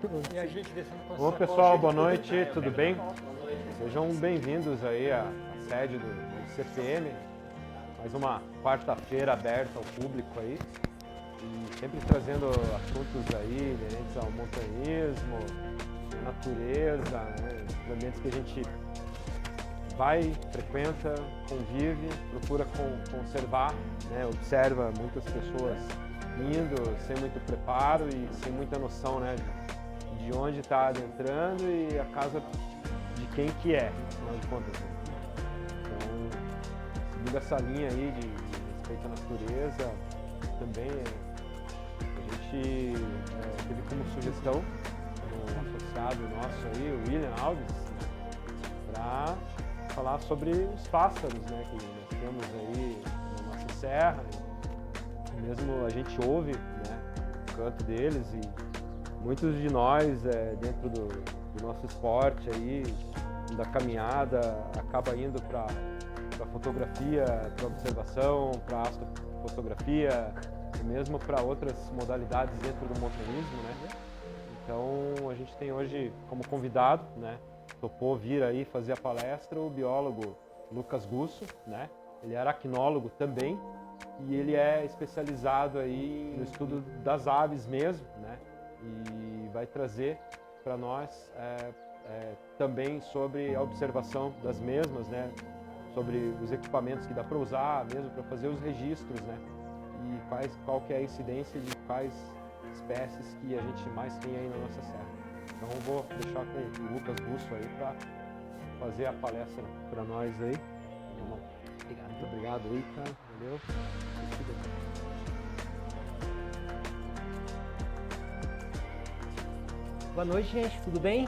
E a gente descendo com Bom, pessoal, boa noite, tudo bem? Sejam bem-vindos aí à sede do CPM, mais uma quarta-feira aberta ao público aí, e sempre trazendo assuntos aí inerentes ao montanhismo, à natureza, né, os ambientes que a gente vai, frequenta, convive, procura conservar, né, observa muitas pessoas indo sem muito preparo e sem muita noção, né, de onde está adentrando e a casa de quem que é, afinal de contas. Né? Então, seguindo essa linha aí de respeito à natureza, também a gente teve como sugestão um associado nosso aí, o William Alves, né, para falar sobre os pássaros, né, que nós temos aí na nossa serra. Mesmo a gente ouve, né, o canto deles e muitos de nós, dentro do nosso esporte aí, da caminhada, acaba indo para fotografia, para observação, para astrofotografia, e mesmo para outras modalidades dentro do montanhismo, né? Então a gente tem hoje como convidado, né, topou vir aí fazer a palestra o biólogo Lucas Gusso, né? Ele é aracnólogo também e ele é especializado aí no estudo das aves mesmo, né? E vai trazer para nós também sobre a observação das mesmas, né? Sobre os equipamentos que dá para usar mesmo para fazer os registros, né? E qual que é a incidência de quais espécies que a gente mais tem aí na nossa serra. Então eu vou deixar com o Lucas Gusso aí para fazer a palestra para nós aí. Obrigado. Muito obrigado aí, cara. Valeu. Boa noite, gente. Tudo bem?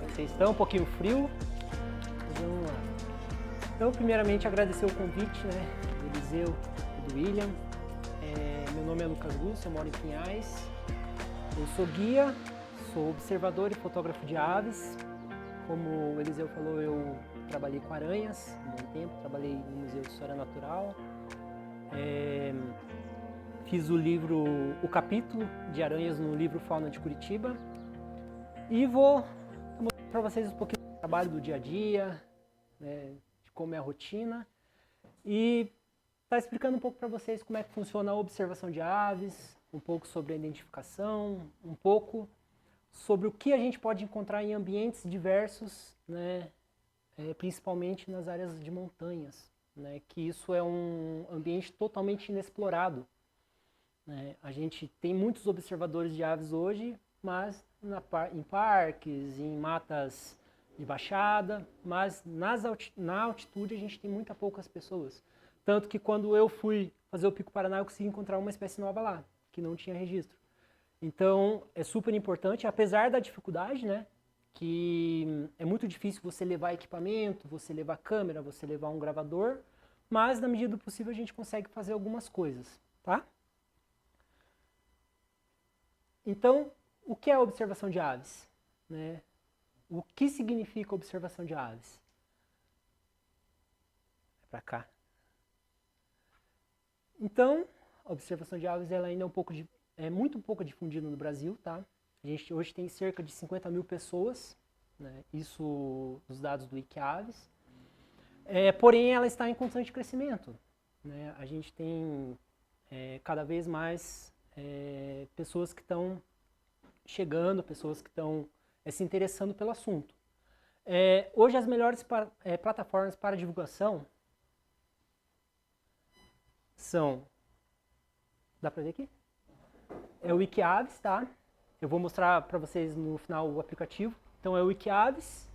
Vocês estão um pouquinho frio? Mas vamos lá. Então, primeiramente, agradecer o convite, né, do Eliseu e do William. Meu nome é Lucas Gusso, eu moro em Pinhais. Eu sou guia, sou observador e fotógrafo de aves. Como o Eliseu falou, eu trabalhei com aranhas há um bom tempo, trabalhei no Museu de História Natural. Fiz o capítulo de aranhas no livro Fauna de Curitiba. E vou mostrar para vocês um pouquinho do trabalho do dia a dia, né, de como é a rotina. E tá explicando um pouco para vocês como é que funciona a observação de aves, um pouco sobre a identificação, um pouco sobre o que a gente pode encontrar em ambientes diversos, né, principalmente nas áreas de montanhas, né, que isso é um ambiente totalmente inexplorado. Né? A gente tem muitos observadores de aves hoje, mas em parques, em matas de baixada, mas na altitude a gente tem poucas pessoas. Tanto que quando eu fui fazer o Pico Paraná, eu consegui encontrar uma espécie nova lá, que não tinha registro. Então, é super importante, apesar da dificuldade, né? Que é muito difícil você levar equipamento, você levar câmera, você levar um gravador, mas na medida do possível a gente consegue fazer algumas coisas, tá? Então, o que é a observação de aves? Né? O que significa observação de aves? É para cá. Então, a observação de aves ela ainda é muito pouco difundida no Brasil, tá? A gente hoje tem cerca de 50 mil pessoas, né? Isso nos dados do Wikiaves. Porém, ela está em constante crescimento. Né? A gente tem cada vez mais pessoas que estão chegando, pessoas que estão se interessando pelo assunto. Hoje as melhores plataformas para divulgação são, dá para ver aqui? É o Wikiaves, tá? Eu vou mostrar para vocês no final o aplicativo. Então é o Wikiaves,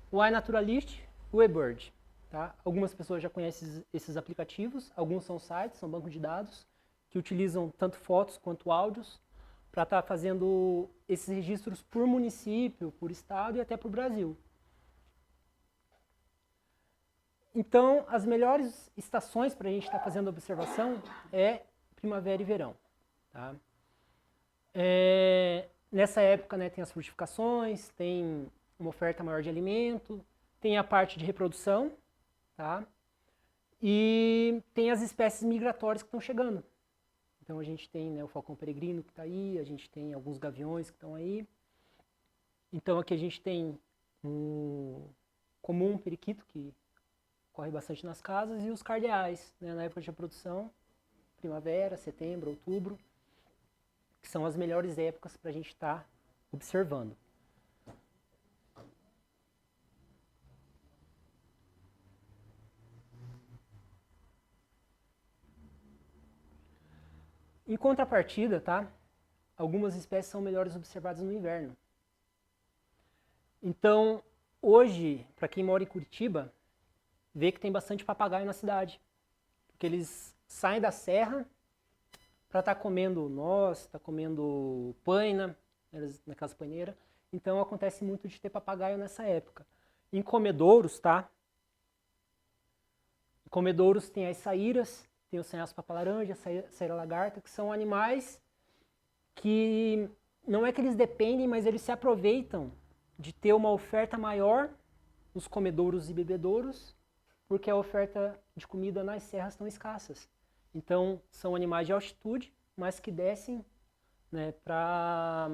o iNaturalist, o eBird. Tá? Algumas pessoas já conhecem esses aplicativos, alguns são sites, são bancos de dados, que utilizam tanto fotos quanto áudios para estar fazendo esses registros por município, por estado e até por Brasil. Então, as melhores estações para a gente estar fazendo observação é primavera e verão. Tá? Nessa época, né, tem as frutificações, tem uma oferta maior de alimento, tem a parte de reprodução, tá? E tem as espécies migratórias que estão chegando. Então a gente tem, né, o falcão peregrino que está aí, a gente tem alguns gaviões que estão aí. Então aqui a gente tem um comum periquito, que corre bastante nas casas, e os cardeais, né, na época de reprodução, primavera, setembro, outubro, que são as melhores épocas para a gente estar observando. Em contrapartida, tá? Algumas espécies são melhores observadas no inverno. Então, hoje, para quem mora em Curitiba, vê que tem bastante papagaio na cidade. Porque eles saem da serra para estar comendo noz, tá comendo paina, naquelas paineiras. Então, acontece muito de ter papagaio nessa época. Em comedouros, tá? Em comedouros tem as saíras, tem o sanhaço papa-laranja, a saíra lagarta, que são animais que não é que eles dependem, mas eles se aproveitam de ter uma oferta maior nos comedouros e bebedouros, porque a oferta de comida nas serras estão escassas. Então, são animais de altitude, mas que descem, né, para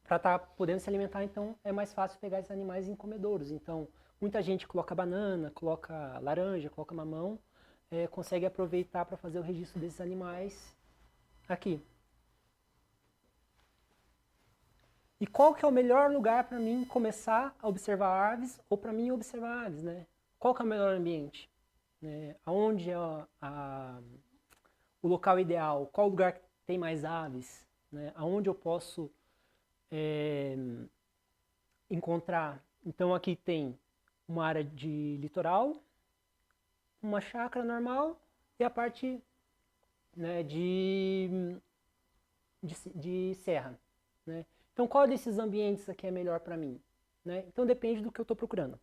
estar podendo se alimentar. Então, é mais fácil pegar esses animais em comedouros. Então, muita gente coloca banana, coloca laranja, coloca mamão, consegue aproveitar para fazer o registro desses animais aqui. E qual que é o melhor lugar para mim começar a observar aves, ou para mim observar aves, né? Qual que é o melhor ambiente? Aonde é o local ideal? Qual lugar que tem mais aves? Né? Aonde eu posso encontrar? Então aqui tem uma área de litoral, uma chácara normal e a parte, né, de serra, né? Então, qual desses ambientes aqui é melhor para mim? Né? Então, depende do que eu estou procurando.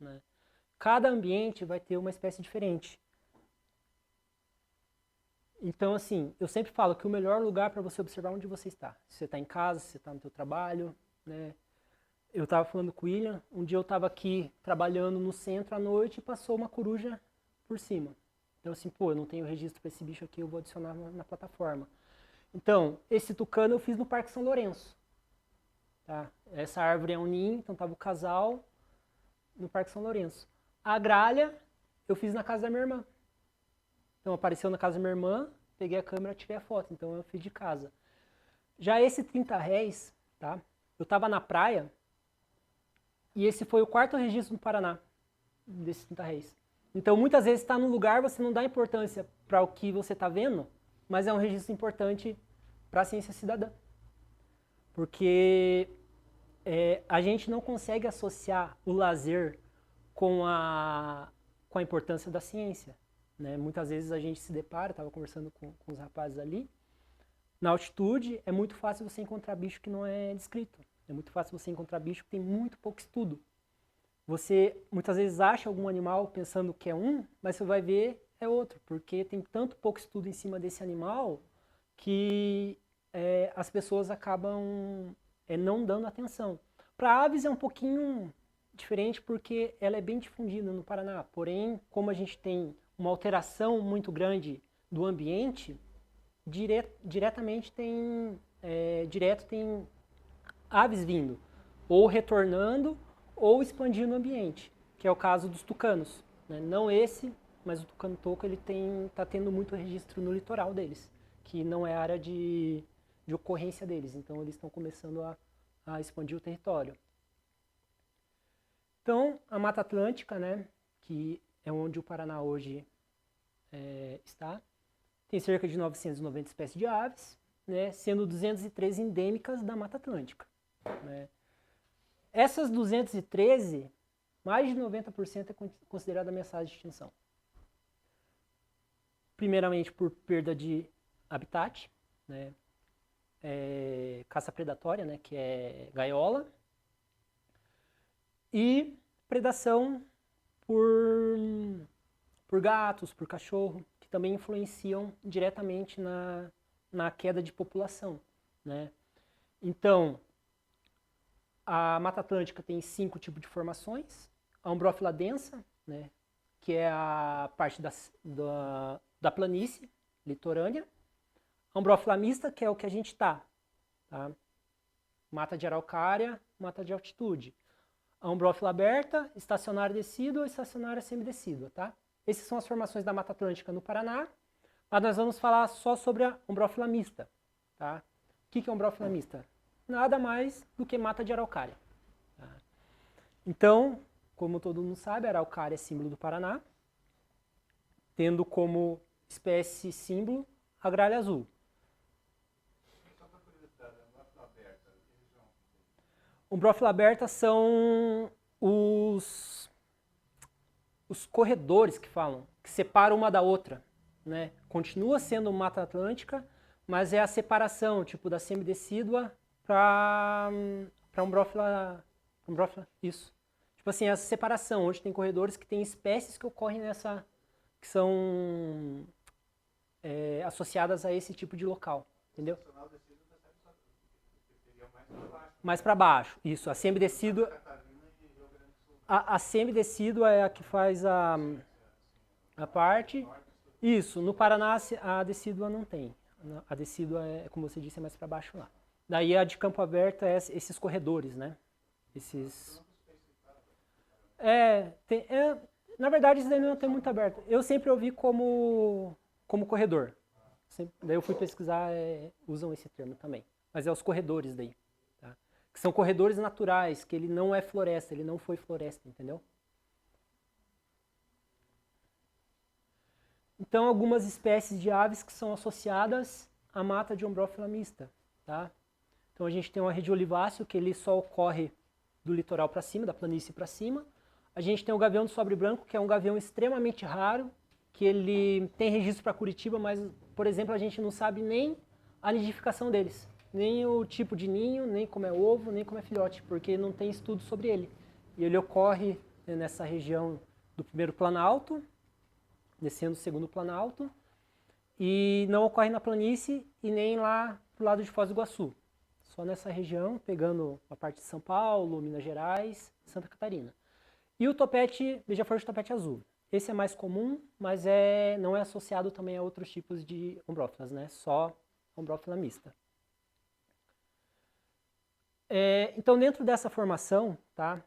Né? Cada ambiente vai ter uma espécie diferente. Então, assim, eu sempre falo que o melhor lugar para você observar onde você está. Se você está em casa, se você está no seu trabalho. Né? Eu estava falando com o William, um dia eu estava aqui trabalhando no centro à noite e passou uma coruja por cima. Então, assim, pô, eu não tenho registro para esse bicho aqui, eu vou adicionar na plataforma. Então, esse tucano eu fiz no Parque São Lourenço. Tá? Essa árvore é um ninho, então estava o casal no Parque São Lourenço. A gralha eu fiz na casa da minha irmã. Então apareceu na casa da minha irmã, peguei a câmera e tirei a foto. Então eu fiz de casa. Já esse 30 réis, tá? Eu estava na praia e esse foi o quarto registro no Paraná desses 30 réis. Então muitas vezes está num lugar, você não dá importância para o que você está vendo, mas é um registro importante para a ciência cidadã. Porque a gente não consegue associar o lazer com a importância da ciência. Né? Muitas vezes a gente se depara, estava conversando com os rapazes ali, na altitude é muito fácil você encontrar bicho que não é descrito. É muito fácil você encontrar bicho que tem muito pouco estudo. Você muitas vezes acha algum animal pensando que é um, mas você vai ver é outro, porque tem tanto pouco estudo em cima desse animal que as pessoas acabam não dando atenção. Para aves é um pouquinho diferente porque ela é bem difundida no Paraná, porém, como a gente tem uma alteração muito grande do ambiente, diretamente tem aves vindo, ou retornando, ou expandindo o ambiente, que é o caso dos tucanos. Né? Não esse, mas o tucano-toco ele está tendo muito registro no litoral deles, que não é área de ocorrência deles, então eles estão começando a expandir o território. Então, a Mata Atlântica, né, que é onde o Paraná hoje está, tem cerca de 990 espécies de aves, né, sendo 213 endêmicas da Mata Atlântica. Né. Essas 213, mais de 90% é considerada ameaçada de extinção. Primeiramente por perda de habitat, né, caça predatória, né, que é gaiola, e predação por gatos, por cachorro, que também influenciam diretamente na queda de população. Né? Então, a Mata Atlântica tem 5 tipos de formações. A umbrófila densa, né, que é a parte da planície litorânea. A umbrófila mista, que é o que a gente está. Tá? mata de araucária, mata de altitude. A umbrófila aberta, estacionária decídua, estacionária semidecídua, tá? Essas são as formações da Mata Atlântica no Paraná, mas nós vamos falar só sobre a umbrófila mista, tá? O que é umbrófila mista? Nada mais do que mata de araucária. Tá? Então, como todo mundo sabe, a araucária é símbolo do Paraná, tendo como espécie símbolo a gralha azul. Umbrófila aberta são os corredores que falam, que separam uma da outra, né? Continua sendo Mata Atlântica, mas é a separação, tipo, da semidecídua para umbrófila, isso. Tipo assim, essa separação, onde tem corredores que tem espécies que ocorrem nessa, que são associadas a esse tipo de local, entendeu? Mais para baixo, isso. A semidecídua, a semidecídua é a que faz a parte. Isso, no Paraná a decídua não tem. A decídua é, como você disse, é mais para baixo lá. Daí a de campo aberto é esses corredores, né? Esses... na verdade, isso daí não tem muito aberto. Eu sempre ouvi como corredor. Daí eu fui pesquisar, usam esse termo também. Mas é os corredores daí. Tá? Que são corredores naturais, que ele não é floresta, ele não foi floresta, entendeu? Então, algumas espécies de aves que são associadas à mata de umbrófila mista. Tá? Então, a gente tem o arredio oliváceo, que ele só ocorre do litoral para cima, da planície para cima. A gente tem o gavião do sobre branco, que é um gavião extremamente raro, que ele tem registro para Curitiba, mas, por exemplo, a gente não sabe nem a nidificação deles. Nem o tipo de ninho, nem como é ovo, nem como é filhote, porque não tem estudo sobre ele. E ele ocorre nessa região do primeiro planalto, descendo o segundo planalto, e não ocorre na planície e nem lá pro lado de Foz do Iguaçu. Só nessa região, pegando a parte de São Paulo, Minas Gerais, Santa Catarina. E o topete, beija-flor de topete azul. Esse é mais comum, mas não é associado também a outros tipos de umbrófilas, né? Só umbrófila mista. Então, dentro dessa formação, tá?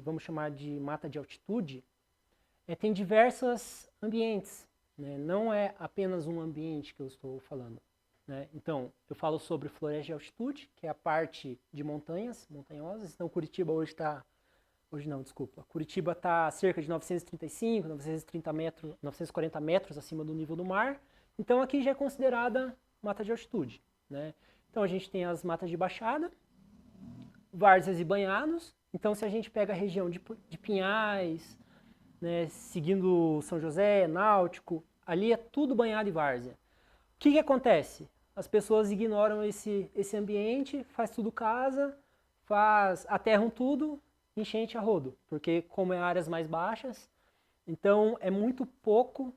Vamos chamar de mata de altitude, tem diversos ambientes, né? Não é apenas um ambiente que eu estou falando. Né? Então, eu falo sobre floresta de altitude, que é a parte de montanhosas. Então, Curitiba Curitiba está a cerca de 935, 940 metros acima do nível do mar. Então, aqui já é considerada mata de altitude. Né? Então, a gente tem as matas de baixada, várzeas e banhados. Então, se a gente pega a região de Pinhais, né, seguindo São José, Náutico, ali é tudo banhado e várzea. O que acontece? As pessoas ignoram esse ambiente, faz tudo casa, aterram tudo, enchente a rodo, porque como é áreas mais baixas, então é muito pouco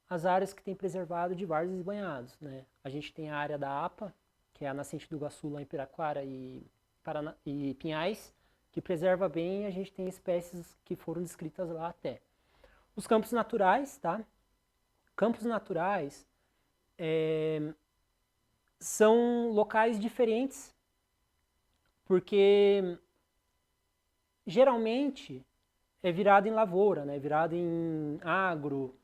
as áreas que tem preservado de várzeas e banhados. Né? A gente tem a área da APA, que é a nascente do Iguaçu lá em Piraquara e Pinhais, que preserva bem, a gente tem espécies que foram descritas lá até. Os campos naturais, tá? Campos naturais são locais diferentes, porque geralmente é virado em lavoura, né? Virado em agro.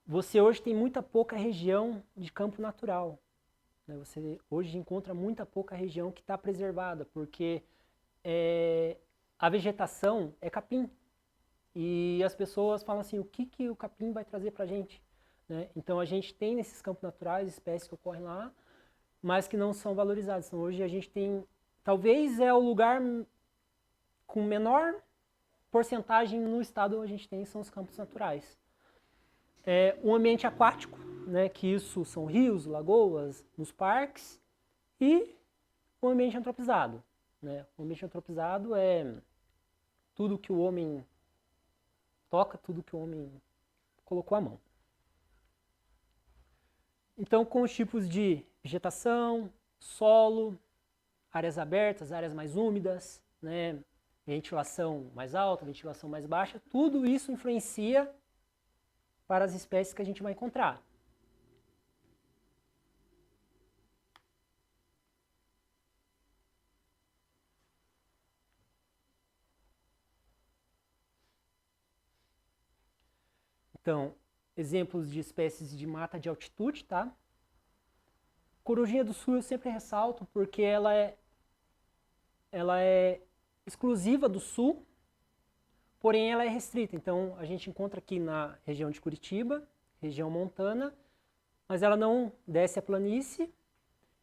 Você hoje tem muita pouca região de campo natural. Né? Você hoje encontra muita pouca região que está preservada, porque a vegetação é capim. E as pessoas falam assim, o que o capim vai trazer para a gente? Né? Então a gente tem nesses campos naturais espécies que ocorrem lá, mas que não são valorizadas. Então hoje a gente tem, talvez é o lugar com menor porcentagem no estado onde a gente tem, são os campos naturais. O ambiente aquático, né, que isso são rios, lagoas, nos parques, e o ambiente antropizado. Né? O ambiente antropizado é tudo que o homem toca, tudo que o homem colocou a mão. Então, com os tipos de vegetação, solo, áreas abertas, áreas mais úmidas, né, ventilação mais alta, ventilação mais baixa, tudo isso influencia para as espécies que a gente vai encontrar. Então, exemplos de espécies de mata de altitude, tá? Corujinha do sul eu sempre ressalto porque ela é exclusiva do sul, porém ela é restrita. Então, a gente encontra aqui na região de Curitiba, região montana, mas ela não desce a planície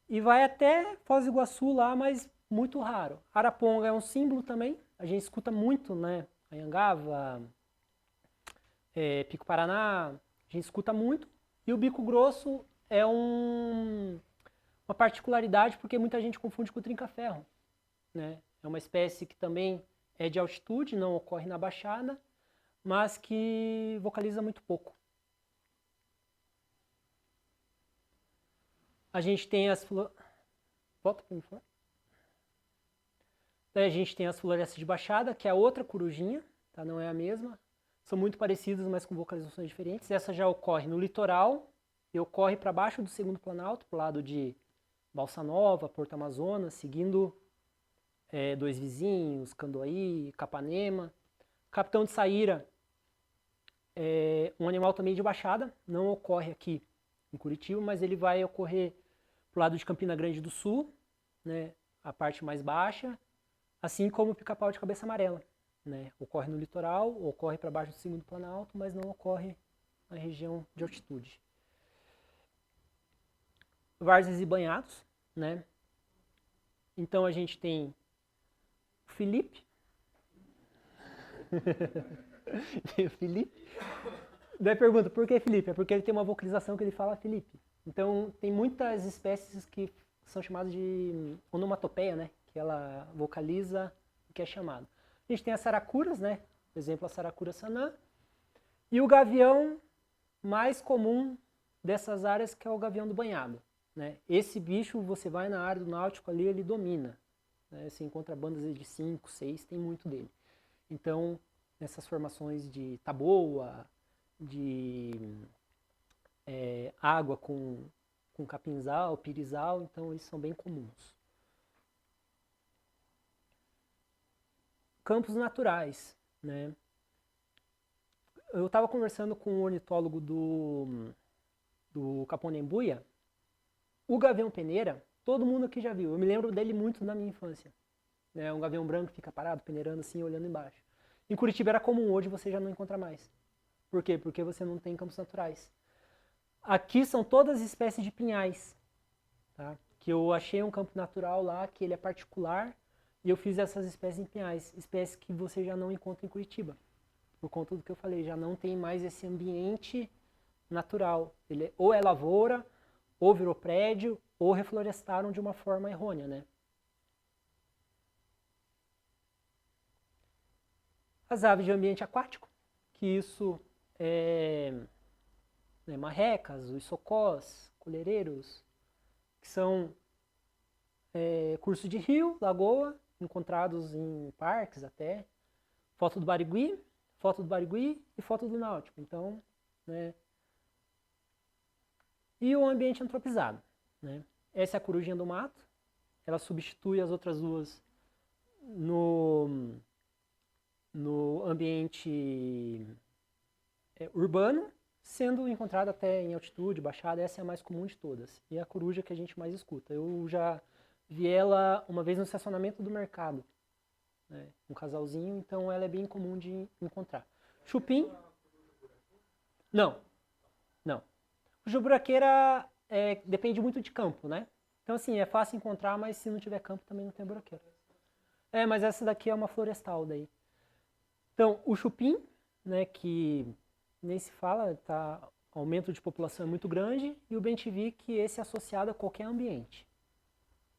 e vai até Foz do Iguaçu lá, mas muito raro. Araponga é um símbolo também, a gente escuta muito, né? Anhangava, Pico Paraná, a gente escuta muito. E o bico grosso é uma particularidade porque muita gente confunde com o trinca-ferro, né? É uma espécie que também é de altitude, não ocorre na baixada, mas que vocaliza muito pouco. A gente tem as Volta para mim, por favor. Daí a gente tem as florestas de baixada, que é a outra corujinha, tá? Não é a mesma. São muito parecidas, mas com vocalizações diferentes. Essa já ocorre no litoral e ocorre para baixo do Segundo Planalto, para o lado de Balsa Nova, Porto Amazonas, seguindo Dois Vizinhos, Candoaí, Capanema. Capitão de Saíra é um animal também de baixada, não ocorre aqui em Curitiba, mas ele vai ocorrer pro lado de Campina Grande do Sul, né, a parte mais baixa, assim como o pica-pau de cabeça amarela, né, ocorre no litoral, ocorre para baixo do Segundo Planalto, mas não ocorre na região de altitude. Várzeas e banhados, né, então a gente tem o Felipe, Felipe. Daí pergunta, por que Felipe? É porque ele tem uma vocalização que ele fala Felipe. Então, tem muitas espécies que são chamadas de onomatopeia, né? Que ela vocaliza o que é chamado. A gente tem as saracuras, né? Por exemplo, a saracura sanã. E o gavião mais comum dessas áreas, que é o gavião do banhado, né? Esse bicho, você vai na área do náutico ali, ele domina, né? Você encontra bandas de 5, 6, tem muito dele. Então, nessas formações de taboa, de água com capinzal, pirizal, então eles são bem comuns. Campos naturais, né? Eu estava conversando com um ornitólogo do Caponembuia, o gavião peneira, todo mundo aqui já viu, eu me lembro dele muito na minha infância. Um gavião branco que fica parado, peneirando assim, olhando embaixo. Em Curitiba era comum, hoje você já não encontra mais. Por quê? Porque você não tem campos naturais. Aqui são todas espécies de pinhais, tá? Que eu achei um campo natural lá, que ele é particular, e eu fiz essas espécies em pinhais, espécies que você já não encontra em Curitiba. Por conta do que eu falei, já não tem mais esse ambiente natural. Ele ou é lavoura, ou virou prédio, ou reflorestaram de uma forma errônea, né? As aves de ambiente aquático, que isso marrecas, os socós, coleireiros, que são cursos de rio, lagoa, encontrados em parques até, foto do Barigui e foto do náutico. Então, né? E o ambiente antropizado, né? Essa é a corujinha do mato, ela substitui as outras duas no ambiente urbano, sendo encontrada até em altitude, baixada. Essa é a mais comum de todas. E é a coruja que a gente mais escuta. Eu já vi ela uma vez no estacionamento do mercado, né? Um casalzinho, então ela é bem comum de encontrar. Chupim? Não. O juburaqueira depende muito de campo, né? Então assim, é fácil encontrar, mas se não tiver campo também não tem buraqueira. Mas essa daqui é uma florestal daí. Então, o chupim, né, que nem se fala, aumento de população é muito grande, e o bem-te-vi, que esse é associado a qualquer ambiente.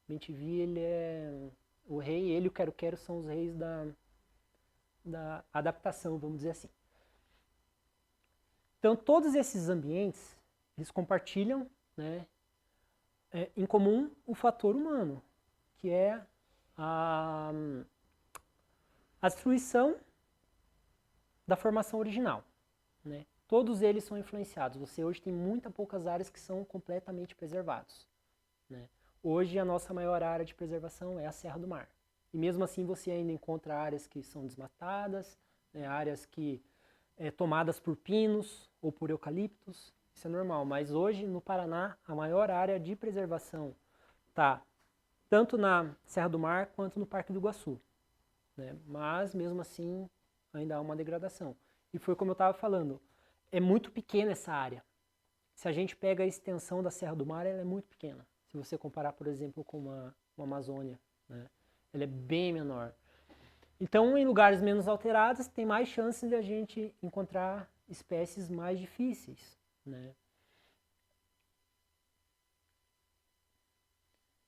O bem-te-vi, ele é o rei, ele e o quero-quero são os reis da adaptação, vamos dizer assim. Então, todos esses ambientes, eles compartilham, né, em comum o fator humano, que é a destruição da formação original, né? Todos eles são influenciados. Você hoje tem poucas áreas que são completamente preservados, né? Hoje a nossa maior área de preservação é a Serra do Mar. E mesmo assim você ainda encontra áreas que são desmatadas, né? Áreas que tomadas por pinos ou por eucaliptos, isso é normal. Mas hoje, no Paraná, a maior área de preservação está tanto na Serra do Mar quanto no Parque do Iguaçu, né? Mas, mesmo assim, ainda há uma degradação. E foi como eu estava falando, é muito pequena essa área. Se a gente pega a extensão da Serra do Mar, ela é muito pequena. Se você comparar, por exemplo, com uma Amazônia, né? Ela é bem menor. Então, em lugares menos alterados, tem mais chances de a gente encontrar espécies mais difíceis, né?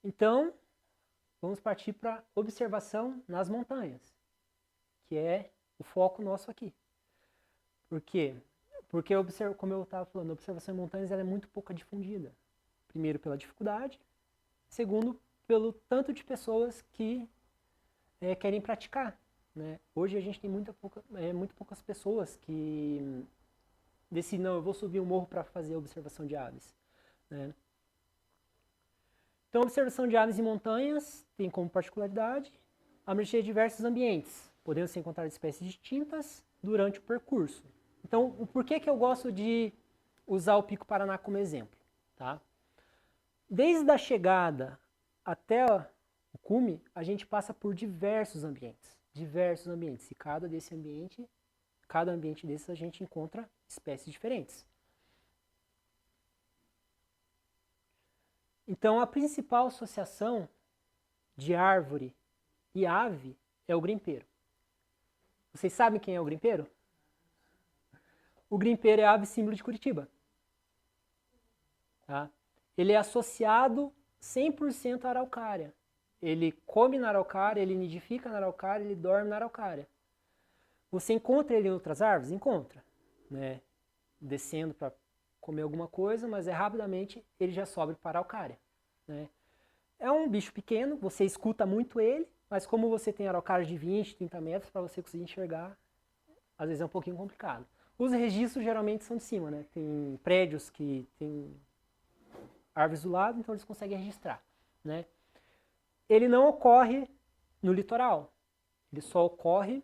Então, vamos partir para observação nas montanhas, que é o foco nosso aqui. Por quê? Porque, como eu estava falando, a observação em montanhas ela é muito pouco difundida. Primeiro, pela dificuldade. Segundo, pelo tanto de pessoas que querem praticar, né? Hoje a gente tem muito poucas pessoas que decidem, não, eu vou subir um morro para fazer a observação de aves, né? Então, a observação de aves em montanhas tem como particularidade abranger diversos ambientes, podendo ser encontradas espécies distintas durante o percurso. Então, por que eu gosto de usar o Pico Paraná como exemplo? Tá? Desde a chegada até o cume, a gente passa por diversos ambientes. E cada ambiente desses a gente encontra espécies diferentes. Então, a principal associação de árvore e ave é o grimpeiro. Vocês sabem quem é o grimpeiro? O grimpeiro é a ave símbolo de Curitiba. Tá? Ele é associado 100% à araucária. Ele come na araucária, ele nidifica na araucária, ele dorme na araucária. Você encontra ele em outras árvores? Encontra. Né? Descendo para comer alguma coisa, mas rapidamente ele já sobe para a araucária. Né? É um bicho pequeno, você escuta muito ele, mas como você tem araucárias de 20, 30 metros, para você conseguir enxergar, às vezes é um pouquinho complicado. Os registros geralmente são de cima, né? Tem prédios que tem árvores do lado, então eles conseguem registrar. Né? Ele não ocorre no litoral, ele só ocorre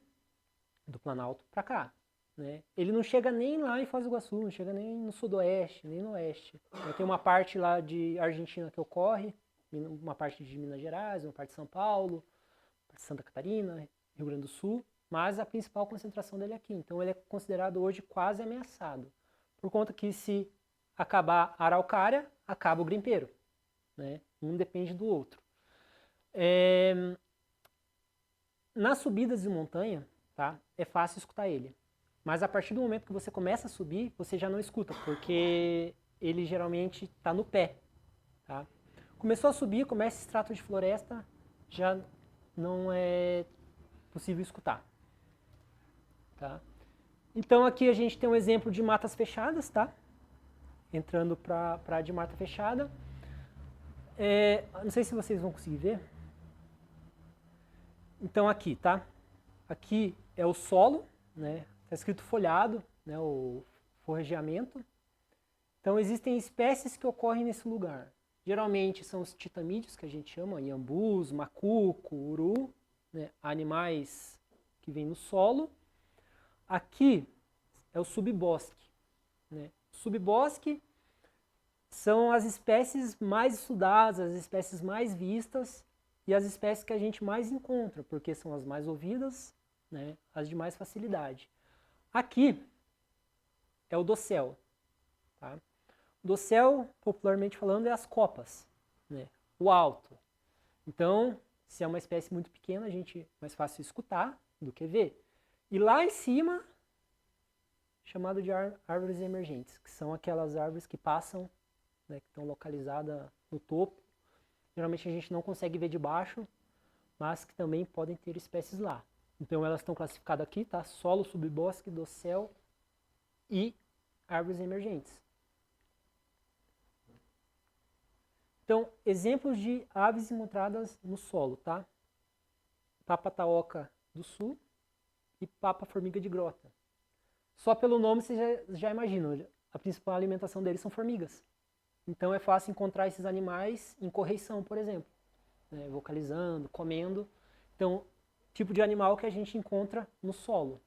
do Planalto para cá. Né? Ele não chega nem lá em Foz do Iguaçu, não chega nem no sudoeste, nem no oeste. Tem uma parte lá de Argentina que ocorre, uma parte de Minas Gerais, uma parte de São Paulo, parte de Santa Catarina, Rio Grande do Sul, mas a principal concentração dele é aqui. Então ele é considerado hoje quase ameaçado, por conta que se acabar a araucária, acaba o grimpeiro. Né? Um depende do outro. Nas subidas de montanha, tá? É fácil escutar ele. Mas a partir do momento que você começa a subir, você já não escuta, porque ele geralmente está no pé. Tá? Começou a subir, começa esse extrato de floresta, já não é possível escutar. Tá? Então aqui a gente tem um exemplo de matas fechadas, tá? Entrando para a de mata fechada. Não sei se vocês vão conseguir ver. Então aqui, tá? Aqui é o solo, né? Está escrito folhado, né? O forrageamento. Então existem espécies que ocorrem nesse lugar. Geralmente são os titãmídeos, que a gente chama, iambus, macuco, uru, né? Animais que vêm no solo. Aqui é o subbosque. Né? Subbosque são as espécies mais estudadas, as espécies mais vistas e as espécies que a gente mais encontra, porque são as mais ouvidas, né? As de mais facilidade. Aqui é o dossel. Tá? O dossel, popularmente falando, é as copas, né? O alto. Então, se é uma espécie muito pequena, a gente é mais fácil escutar do que ver. E lá em cima, chamado de árvores emergentes, que são aquelas árvores que passam, né, que estão localizadas no topo. Geralmente a gente não consegue ver de baixo, mas que também podem ter espécies lá. Então elas estão classificadas aqui, tá? Solo, subbosque, dossel e árvores emergentes. Então, exemplos de aves encontradas no solo, tá? Papa-taoca do sul e papa-formiga de grota. Só pelo nome você já imagina, a principal alimentação deles são formigas. Então é fácil encontrar esses animais em correição, por exemplo, né? Vocalizando, comendo. Então, tipo de animal que a gente encontra no solo.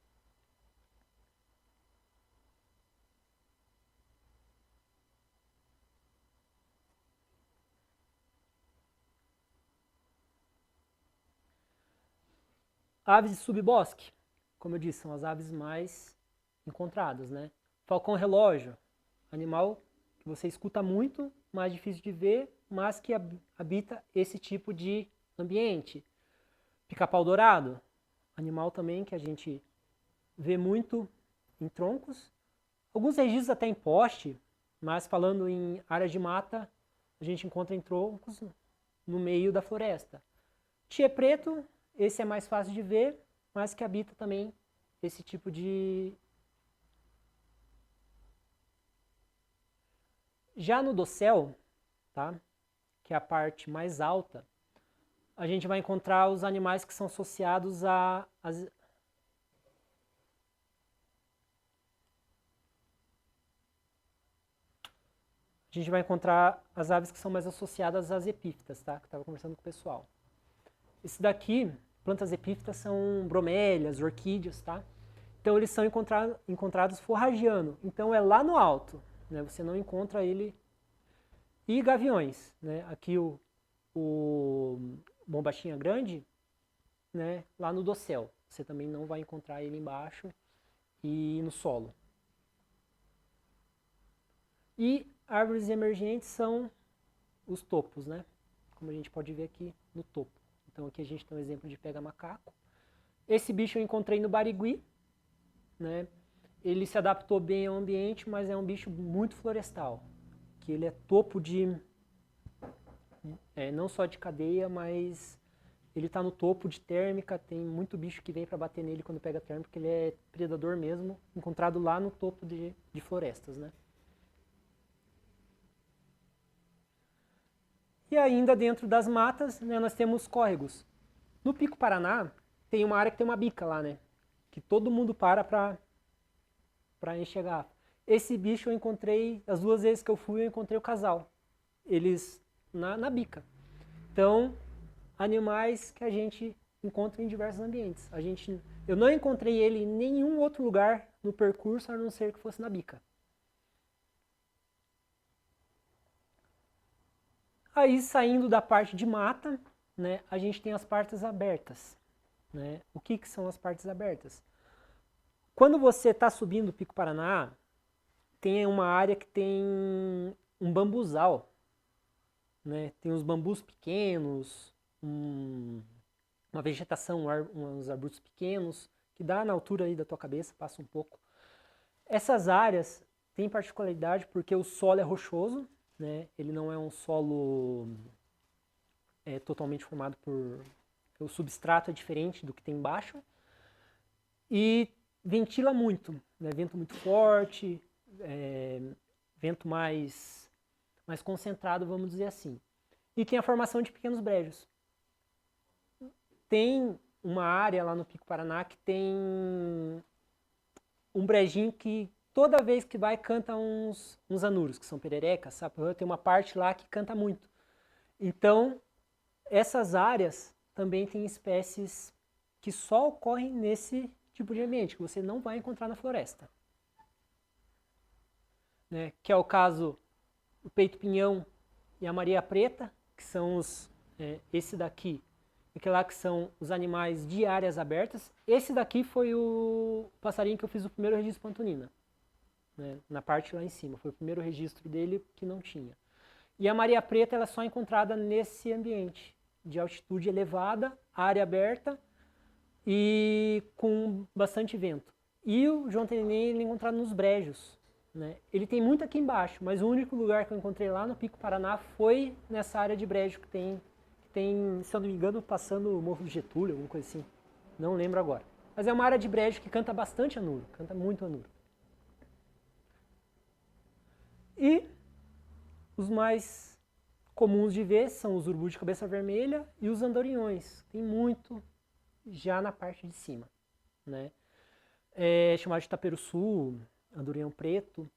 Aves de subbosque, como eu disse, são as aves mais encontradas, né? Falcão relógio, animal que você escuta muito, mais difícil de ver, mas que habita esse tipo de ambiente. Pica-pau dourado, animal também que a gente vê muito em troncos. Alguns registros até em poste, mas falando em áreas de mata, a gente encontra em troncos no meio da floresta. Chié preto, esse é mais fácil de ver, mas que habita também esse tipo de... Já no dossel, tá? Que é a parte mais alta, a gente vai encontrar os animais que são associados a gente vai encontrar as aves que são mais associadas às epífitas, tá? Que eu estava conversando com o pessoal. Esse daqui, plantas epífitas, são bromélias, orquídeas, tá? Então eles são encontrados forrageando. Então é lá no alto, né? Você não encontra ele. E gaviões, né? Aqui o bombachinha grande, né? Lá no dossel. Você também não vai encontrar ele embaixo e no solo. E árvores emergentes são os topos, né? Como a gente pode ver aqui no topo. Então aqui a gente tem um exemplo de pega-macaco. Esse bicho eu encontrei no Barigui, né? Ele se adaptou bem ao ambiente, mas é um bicho muito florestal. Que ele é topo de... não só de cadeia, mas ele está no topo de térmica. Tem muito bicho que vem para bater nele quando pega térmica, porque ele é predador mesmo, encontrado lá no topo de florestas, né? E ainda dentro das matas, né, nós temos córregos. No Pico Paraná, tem uma área que tem uma bica lá, né? Que todo mundo para enxergar. Esse bicho eu encontrei, as 2 vezes que eu fui, eu encontrei o casal. Eles na bica. Então, animais que a gente encontra em diversos ambientes. Eu não encontrei ele em nenhum outro lugar no percurso, a não ser que fosse na bica. Aí, saindo da parte de mata, né, a gente tem as partes abertas. Né? O que são as partes abertas? Quando você está subindo o Pico Paraná, tem uma área que tem um bambuzal. Né? Tem uns bambus pequenos, uma vegetação, uns arbustos pequenos, que dá na altura aí da tua cabeça, passa um pouco. Essas áreas têm particularidade porque o solo é rochoso, né? Ele não é um solo totalmente formado por... O substrato é diferente do que tem embaixo. E ventila muito, né? Vento muito forte, vento mais concentrado, vamos dizer assim. E tem a formação de pequenos brejos. Tem uma área lá no Pico Paraná que tem um brejinho que toda vez que vai canta uns anuros, que são pererecas, sabe? Tem uma parte lá que canta muito. Então, essas áreas também têm espécies que só ocorrem nesse tipo de ambiente, que você não vai encontrar na floresta. Né? Que é o caso do peito-pinhão e a maria preta, que são esse daqui, e lá que são os animais de áreas abertas. Esse daqui foi o passarinho que eu fiz o primeiro registro pantonina, né? Na parte lá em cima, foi o primeiro registro dele que não tinha. E a maria preta ela é só encontrada nesse ambiente de altitude elevada, área aberta e com bastante vento. E o João Tenenê ele é encontrado nos brejos. Né? Ele tem muito aqui embaixo, mas o único lugar que eu encontrei lá no Pico Paraná foi nessa área de brejo que tem, se eu não me engano, passando o Morro do Getúlio, alguma coisa assim. Não lembro agora. Mas é uma área de brejo que canta bastante anuro, canta muito anuro. E os mais comuns de ver são os urubus de cabeça vermelha e os andorinhões. Tem muito já na parte de cima. Né? É chamado de taperuçu, andorinhão preto.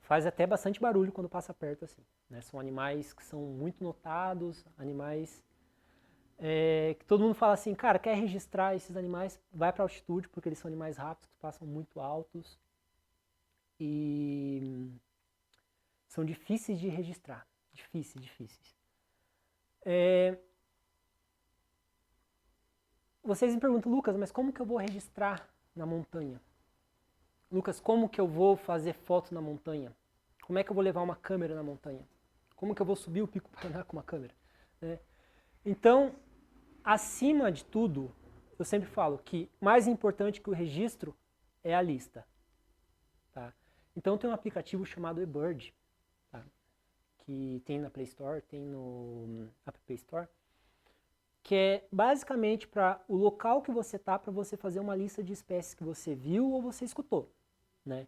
Faz até bastante barulho quando passa perto assim. Né? São animais que são muito notados, animais que todo mundo fala assim, cara, quer registrar esses animais, vai para altitude, porque eles são animais rápidos, que passam muito altos e são difíceis de registrar, difíceis. vocês me perguntam, Lucas, mas como que eu vou registrar na montanha? Lucas, como que eu vou fazer foto na montanha? Como é que eu vou levar uma câmera na montanha? Como que eu vou subir o Pico Paraná com uma câmera? Né? Então, acima de tudo, eu sempre falo que mais importante que o registro é a lista. Tá? Então tem um aplicativo chamado eBird, tá? Que tem na Play Store, tem no App Store, que é basicamente para o local que você está, para você fazer uma lista de espécies que você viu ou você escutou. Né?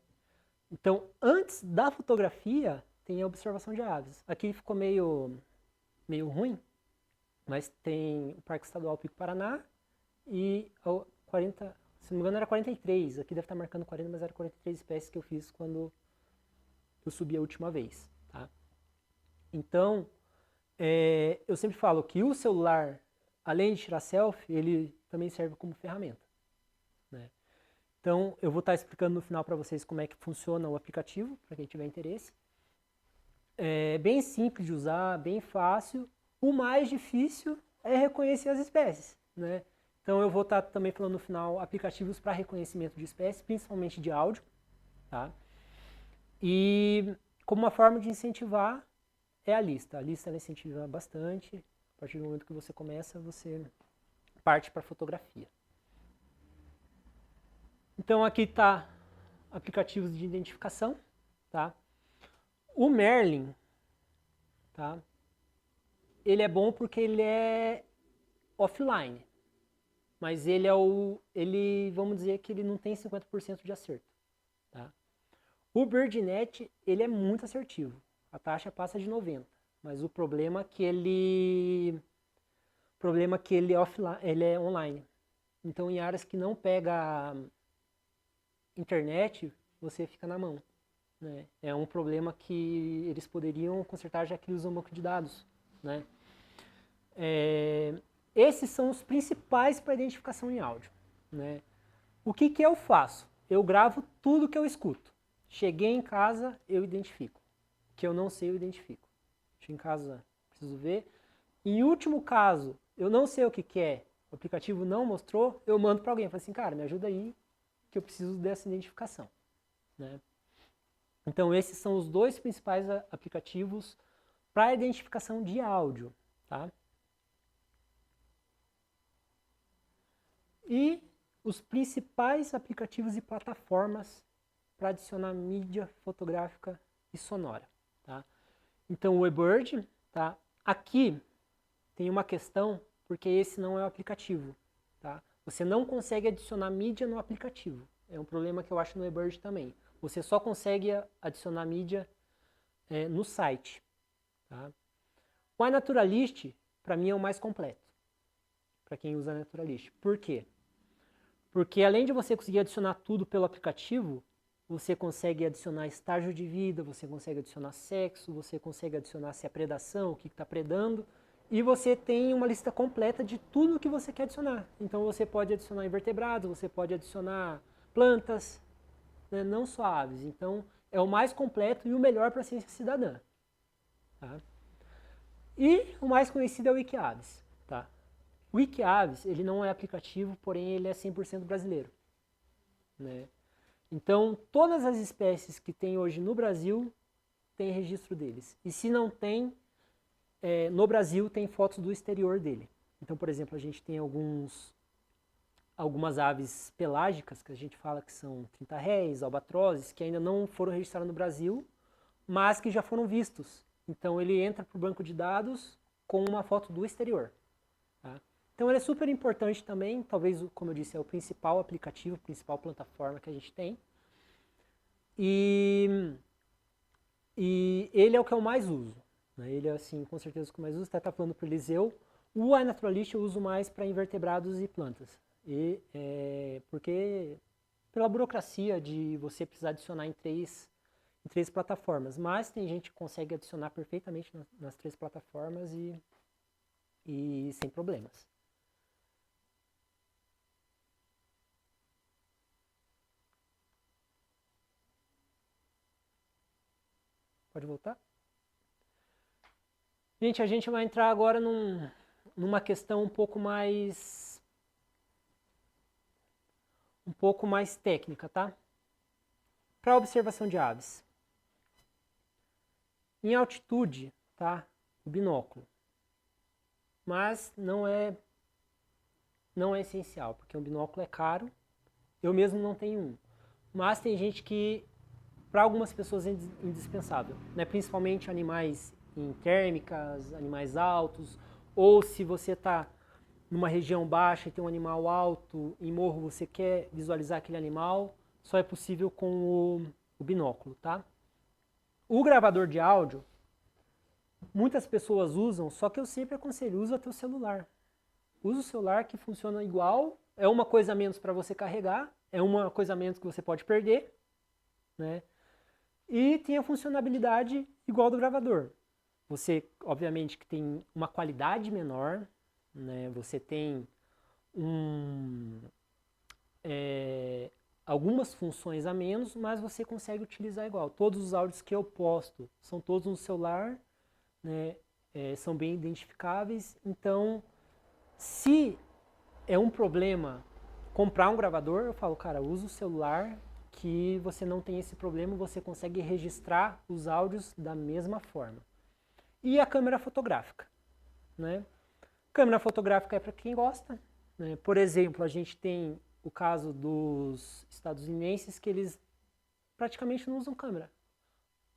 Então, antes da fotografia, tem a observação de aves. Aqui ficou meio ruim, mas tem o Parque Estadual Pico Paraná e 40, se não me engano era 43, aqui deve estar marcando 40, mas era 43 espécies que eu fiz quando eu subi a última vez. Tá? Então, eu sempre falo que o celular, além de tirar selfie, ele também serve como ferramenta. Né? Então, eu vou estar explicando no final para vocês como é que funciona o aplicativo, para quem tiver interesse. É bem simples de usar, bem fácil. O mais difícil é reconhecer as espécies. Né? Então, eu vou estar também falando no final aplicativos para reconhecimento de espécies, principalmente de áudio. Tá? E como uma forma de incentivar é a lista. A lista ela incentiva bastante. A partir do momento que você começa, você parte para a fotografia. Então aqui está aplicativos de identificação. Tá? O Merlin, tá? Ele é bom porque ele é offline. Mas vamos dizer que ele não tem 50% de acerto. Tá? O BirdNet, ele é muito assertivo. A taxa passa de 90. Mas o problema é que ele é offline, ele é online. Então, em áreas que não pega internet, você fica na mão. Né? É um problema que eles poderiam consertar, já que eles usam banco de dados. Né? Esses são os principais para identificação em áudio. Né? O que eu faço? Eu gravo tudo que eu escuto. Cheguei em casa, eu identifico. O que eu não sei, eu identifico. Cheguei em casa, preciso ver. Em último caso, eu não sei o que é, o aplicativo não mostrou, eu mando para alguém. Eu falo assim, cara, me ajuda aí, que eu preciso dessa identificação. Né? Então, esses são os dois principais aplicativos para identificação de áudio. Tá? E os principais aplicativos e plataformas para adicionar mídia fotográfica e sonora. Tá? Então, o eBird, tá? Aqui tem uma questão, porque esse não é o aplicativo. Tá? Você não consegue adicionar mídia no aplicativo. É um problema que eu acho no eBird também. Você só consegue adicionar mídia no site. Tá? O iNaturalist, para mim, é o mais completo. Para quem usa iNaturalist. Por quê? Porque além de você conseguir adicionar tudo pelo aplicativo, você consegue adicionar estágio de vida, você consegue adicionar sexo, você consegue adicionar se é predação, o que está predando, e você tem uma lista completa de tudo que você quer adicionar. Então você pode adicionar invertebrados, você pode adicionar plantas, né, não só aves. Então é o mais completo e o melhor para a ciência cidadã. Tá? E o mais conhecido é o Wikiaves. Tá? O Wikiaves, ele não é aplicativo, porém ele é 100% brasileiro. Né? Então, todas as espécies que tem hoje no Brasil, tem registro deles. E se não tem, no Brasil tem fotos do exterior dele. Então, por exemplo, a gente tem algumas aves pelágicas, que a gente fala que são trinta-réis, albatrozes, que ainda não foram registradas no Brasil, mas que já foram vistos. Então, ele entra para o banco de dados com uma foto do exterior. Tá? Então, ele é super importante também, talvez, como eu disse, é o principal aplicativo, a principal plataforma que a gente tem. E ele é o que eu mais uso. Né? Ele é, assim, com certeza o que eu mais uso. Até tá falando para o Eliseu. O iNaturalist eu uso mais para invertebrados e plantas. Porque pela burocracia de você precisar adicionar em três plataformas. Mas tem gente que consegue adicionar perfeitamente nas 3 plataformas e sem problemas. Pode voltar? Gente, a gente vai entrar agora numa questão um pouco mais um pouco mais técnica, tá? Para observação de aves. Em altitude, tá? O binóculo. Mas não é essencial, porque um binóculo é caro. Eu mesmo não tenho um. Mas tem gente que, para algumas pessoas, é indispensável, né? Principalmente animais em térmicas, animais altos, ou se você está numa região baixa e tem um animal alto em morro, você quer visualizar aquele animal, só é possível com o binóculo, tá? O gravador de áudio, muitas pessoas usam, só que eu sempre aconselho, usa teu celular. Usa o celular que funciona igual, é uma coisa a menos para você carregar, é uma coisa a menos que você pode perder, né? E tem a funcionalidade igual do gravador. Você, obviamente, que tem uma qualidade menor, né? Você tem algumas funções a menos, mas você consegue utilizar igual. Todos os áudios que eu posto são todos no celular, né? São bem identificáveis. Então, se é um problema comprar um gravador, eu falo, cara, usa o celular que você não tem esse problema, você consegue registrar os áudios da mesma forma. E a câmera fotográfica, né? Câmera fotográfica é para quem gosta, né? Por exemplo, a gente tem o caso dos estadunidenses que eles praticamente não usam câmera.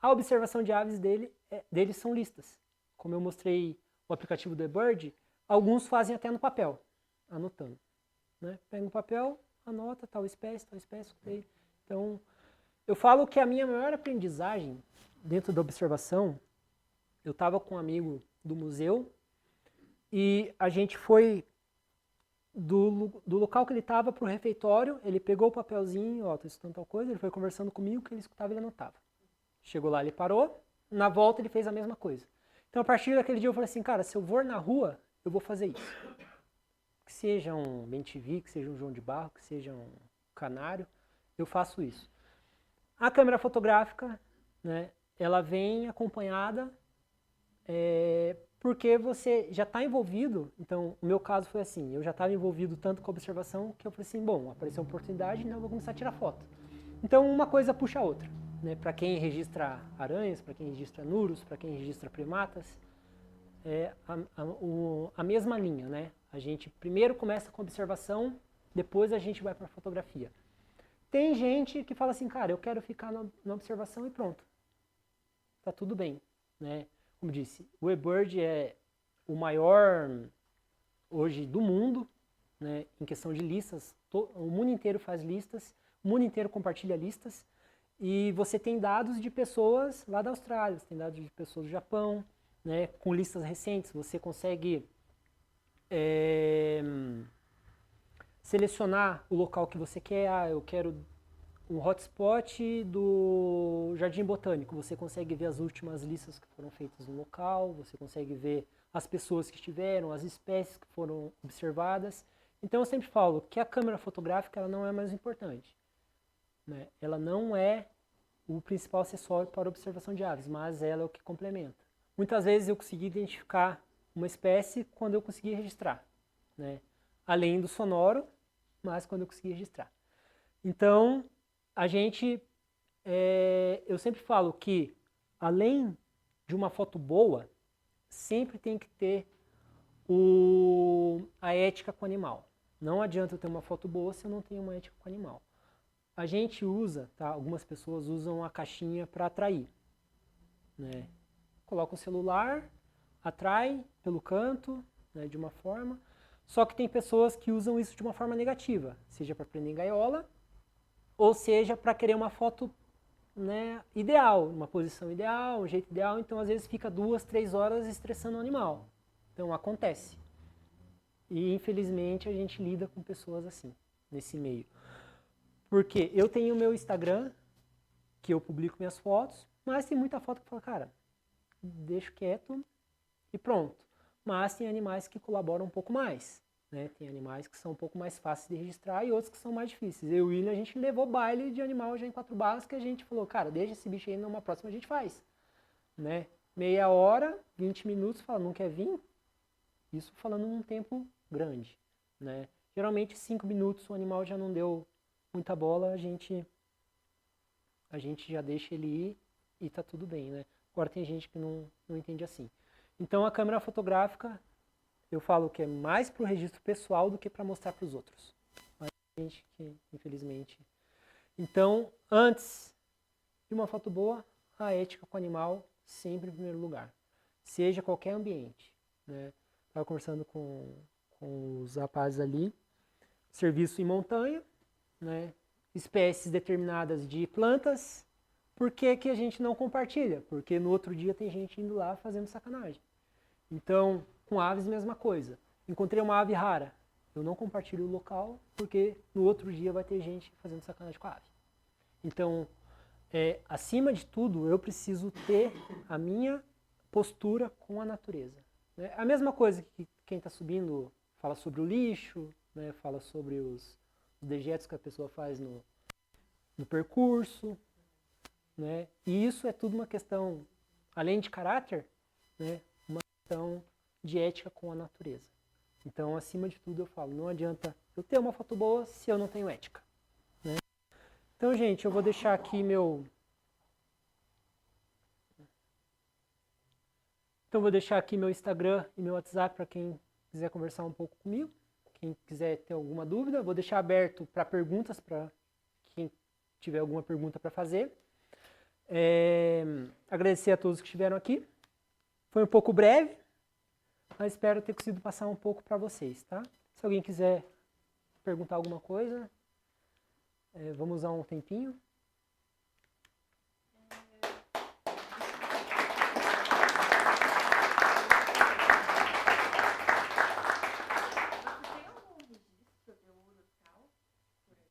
A observação de aves deles são listas. Como eu mostrei o aplicativo do eBird, alguns fazem até no papel, anotando, né? Pega um papel, anota tal espécie, escutei. Então, eu falo que a minha maior aprendizagem dentro da observação, eu estava com um amigo do museu e a gente foi do local que ele estava para o refeitório, ele pegou o papelzinho, ó, tô escutando tal coisa, ele foi conversando comigo, que ele escutava e ele anotava. Chegou lá, ele parou, na volta ele fez a mesma coisa. Então, a partir daquele dia eu falei assim, cara, se eu for na rua, eu vou fazer isso. Que seja um bem-te-vi, que seja um João de Barro, que seja um canário, eu faço isso. A câmera fotográfica, né, ela vem acompanhada porque você já está envolvido. Então, o meu caso foi assim, eu já estava envolvido tanto com a observação que eu falei assim, bom, apareceu uma oportunidade, então eu vou começar a tirar foto. Então, uma coisa puxa a outra, né? Para quem registra aranhas, para quem registra nuros, para quem registra primatas, é a mesma linha, né? A gente primeiro começa com a observação, depois a gente vai para a fotografia. Tem gente que fala assim, cara, eu quero ficar na observação e pronto. Tá tudo bem, né? Como disse, o eBird é o maior hoje do mundo, né, em questão de listas. O mundo inteiro faz listas, o mundo inteiro compartilha listas. E você tem dados de pessoas lá da Austrália, você tem dados de pessoas do Japão, né, com listas recentes. Você consegue selecionar o local que você quer. Ah, eu quero um hotspot do Jardim Botânico. Você consegue ver as últimas listas que foram feitas no local, você consegue ver as pessoas que estiveram, as espécies que foram observadas. Então eu sempre falo que a câmera fotográfica ela não é mais importante, né? Ela não é o principal acessório para a observação de aves, mas ela é o que complementa. Muitas vezes eu consegui identificar uma espécie quando eu consegui registrar, né? Além do sonoro, mas quando eu consegui registrar. Então, a gente, eu sempre falo que, além de uma foto boa, sempre tem que ter a ética com o animal. Não adianta eu ter uma foto boa se eu não tenho uma ética com o animal. A gente usa, tá? Algumas pessoas usam a caixinha para atrair, né? Coloca o celular, atrai pelo canto, né, de uma forma. Só que tem pessoas que usam isso de uma forma negativa, seja para prender em gaiola, ou seja, para querer uma foto, né, ideal, uma posição ideal, um jeito ideal. Então, às vezes, fica 2, 3 horas estressando o animal. Então, acontece. E, infelizmente, a gente lida com pessoas assim, nesse meio. Porque eu tenho o meu Instagram, que eu publico minhas fotos, mas tem muita foto que fala, cara, deixo quieto e pronto. Mas tem animais que colaboram um pouco mais. Né? Tem animais que são um pouco mais fáceis de registrar e outros que são mais difíceis. Eu e o William, a gente levou baile de animal já em 4 barras que a gente falou, cara, deixa esse bicho aí, numa próxima a gente faz. Né? Meia hora, 20 minutos, fala, não quer vir? Isso falando num tempo grande. Né? Geralmente 5 minutos o animal já não deu muita bola, a gente já deixa ele ir e tá tudo bem, né? Agora tem gente que não entende assim. Então a câmera fotográfica, eu falo que é mais para o registro pessoal do que para mostrar para os outros. Mas tem gente que, infelizmente... Então, antes de uma foto boa, a ética com o animal sempre em primeiro lugar. Seja qualquer ambiente, né? Estava conversando com os rapazes ali. Serviço em montanha, né? Espécies determinadas de plantas. Por que que a gente não compartilha? Porque no outro dia tem gente indo lá fazendo sacanagem. Então, com aves, mesma coisa. Encontrei uma ave rara. Eu não compartilho o local, porque no outro dia vai ter gente fazendo sacanagem com a ave. Então, acima de tudo, eu preciso ter a minha postura com a natureza. Né? A mesma coisa que quem está subindo fala sobre o lixo, né? Fala sobre os dejetos que a pessoa faz no percurso. Né? E isso é tudo uma questão, além de caráter, né? Uma questão de ética com a natureza. Então, acima de tudo, eu falo, não adianta eu ter uma foto boa se eu não tenho ética. Né? Então, gente, eu vou deixar aqui meu... Instagram e meu WhatsApp para quem quiser conversar um pouco comigo. Quem quiser ter alguma dúvida, vou deixar aberto para perguntas, para quem tiver alguma pergunta para fazer. Agradecer a todos que estiveram aqui. Foi um pouco breve, mas espero ter conseguido passar um pouco para vocês, tá? Se alguém quiser perguntar alguma coisa, vamos usar um tempinho.